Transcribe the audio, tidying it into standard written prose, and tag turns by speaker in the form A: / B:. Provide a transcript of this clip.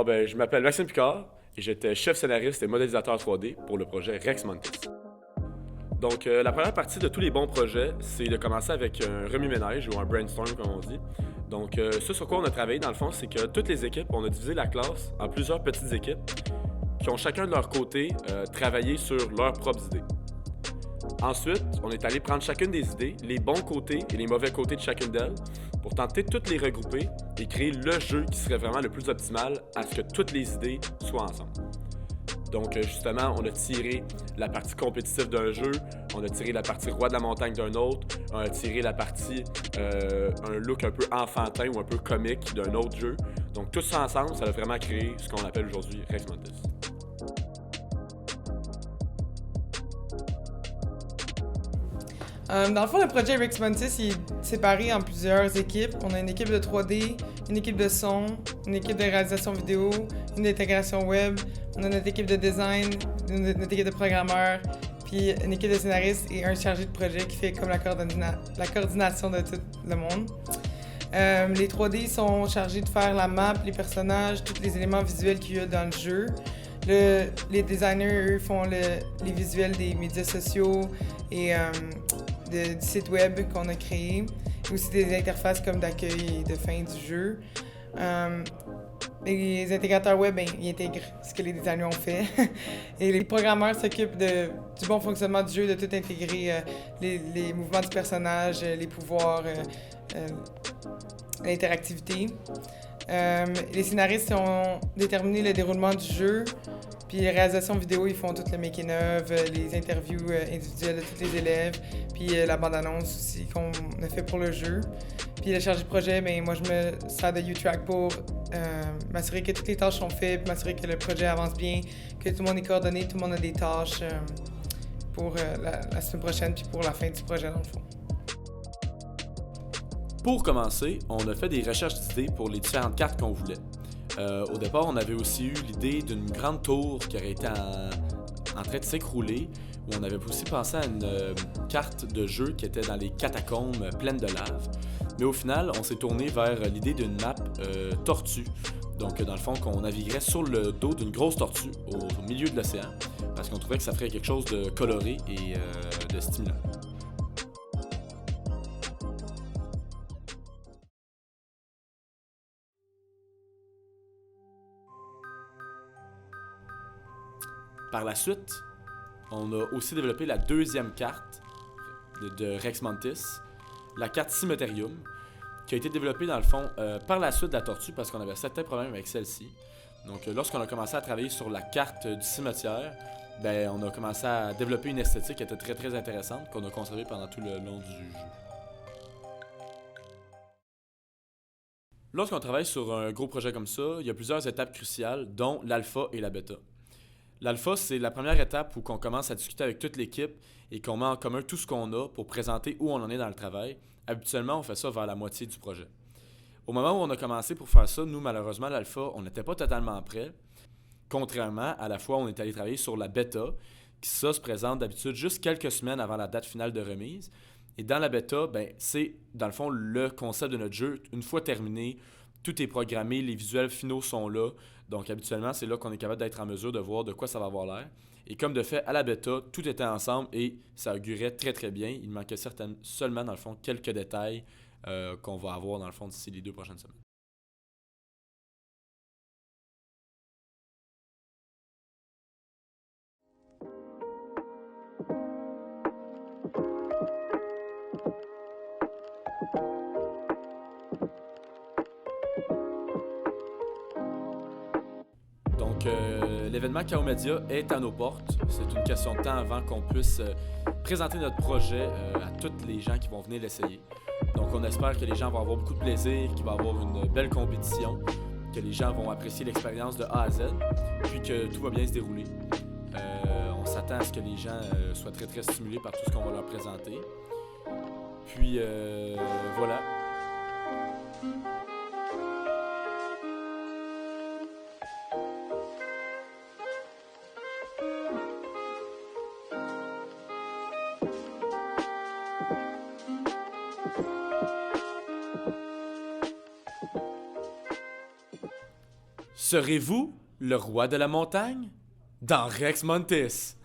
A: Je m'appelle Maxime Picard et j'étais chef scénariste et modélisateur 3D pour le projet Rex Mantis. La première partie de tous les bons projets, c'est de commencer avec un remue-ménage ou un brainstorm, comme on dit. Ce sur quoi on a travaillé, dans le fond, c'est que toutes les équipes, on a divisé la classe en plusieurs petites équipes qui ont chacun de leur côté travaillé sur leurs propres idées. Ensuite, on est allé prendre chacune des idées, les bons côtés et les mauvais côtés de chacune d'elles, pour tenter de toutes les regrouper et créer le jeu qui serait vraiment le plus optimal à ce que toutes les idées soient ensemble. Justement, on a tiré la partie compétitive d'un jeu, on a tiré la partie roi de la montagne d'un autre, on a tiré la partie un look un peu enfantin ou un peu comique d'un autre jeu. Donc tout ça ensemble, ça a vraiment créé ce qu'on appelle aujourd'hui Rex Mantis.
B: Dans le fond, le projet Rex Mantis est séparé en plusieurs équipes. On a une équipe de 3D, une équipe de son, une équipe de réalisation vidéo, une d'intégration web, on a notre équipe de design, notre équipe de programmeurs, puis une équipe de scénaristes et un chargé de projet qui fait comme la coordination de tout le monde. Les 3D sont chargés de faire la map, les personnages, tous les éléments visuels qu'il y a dans le jeu. Les designers, eux, font les visuels des médias sociaux et du site web qu'on a créé. Et aussi des interfaces comme d'accueil et de fin du jeu. Les intégrateurs web, ils intègrent ce que les designers ont fait. Et les programmeurs s'occupent du bon fonctionnement du jeu, de tout intégrer, les mouvements du personnage, les pouvoirs, l'interactivité. Les scénaristes ont déterminé le déroulement du jeu. Puis les réalisations vidéo, ils font tout le making-of, les interviews individuelles de tous les élèves, puis la bande-annonce aussi qu'on a fait pour le jeu. Puis le chargé de projet, moi je me sers de U-Track pour m'assurer que toutes les tâches sont faites, m'assurer que le projet avance bien, que tout le monde est coordonné, tout le monde a des tâches pour la semaine prochaine puis pour la fin du projet dans le fond.
A: Pour commencer, on a fait des recherches d'idées pour les différentes cartes qu'on voulait. Au départ, on avait aussi eu l'idée d'une grande tour qui aurait été en train de s'écrouler, où on avait aussi pensé à une carte de jeu qui était dans les catacombes pleines de lave. Mais au final, on s'est tourné vers l'idée d'une map tortue. Donc, dans le fond, qu'on naviguerait sur le dos d'une grosse tortue au milieu de l'océan, parce qu'on trouvait que ça ferait quelque chose de coloré et de stimulant. Par la suite, on a aussi développé la deuxième carte de Rex Mantis, la carte Cimetherium, qui a été développée dans le fond par la suite de la tortue parce qu'on avait certains problèmes avec celle-ci. Donc lorsqu'on a commencé à travailler sur la carte du cimetière, on a commencé à développer une esthétique qui était très très intéressante qu'on a conservée pendant tout le long du jeu. Lorsqu'on travaille sur un gros projet comme ça, il y a plusieurs étapes cruciales, dont l'alpha et la bêta. L'alpha, c'est la première étape où on commence à discuter avec toute l'équipe et qu'on met en commun tout ce qu'on a pour présenter où on en est dans le travail. Habituellement, on fait ça vers la moitié du projet. Au moment où on a commencé pour faire ça, nous, malheureusement, l'alpha, on n'était pas totalement prêts. Contrairement à la fois, on est allé travailler sur la bêta, qui ça se présente d'habitude juste quelques semaines avant la date finale de remise. Et dans la bêta, c'est dans le fond le concept de notre jeu. Une fois terminé, tout est programmé, les visuels finaux sont là. Donc habituellement, c'est là qu'on est capable d'être en mesure de voir de quoi ça va avoir l'air. Et comme de fait, à la bêta, tout était ensemble et ça augurait très très bien. Il manquait seulement dans le fond quelques détails qu'on va avoir dans le fond d'ici les 2 prochaines semaines. L'événement Chaos Media est à nos portes. C'est une question de temps avant qu'on puisse présenter notre projet à tous les gens qui vont venir l'essayer. Donc on espère que les gens vont avoir beaucoup de plaisir, qu'il va y avoir une belle compétition, que les gens vont apprécier l'expérience de A à Z, puis que tout va bien se dérouler. On s'attend à ce que les gens soient très très stimulés par tout ce qu'on va leur présenter. Puis voilà. Serez-vous le roi de la montagne? Dans Rex Montis.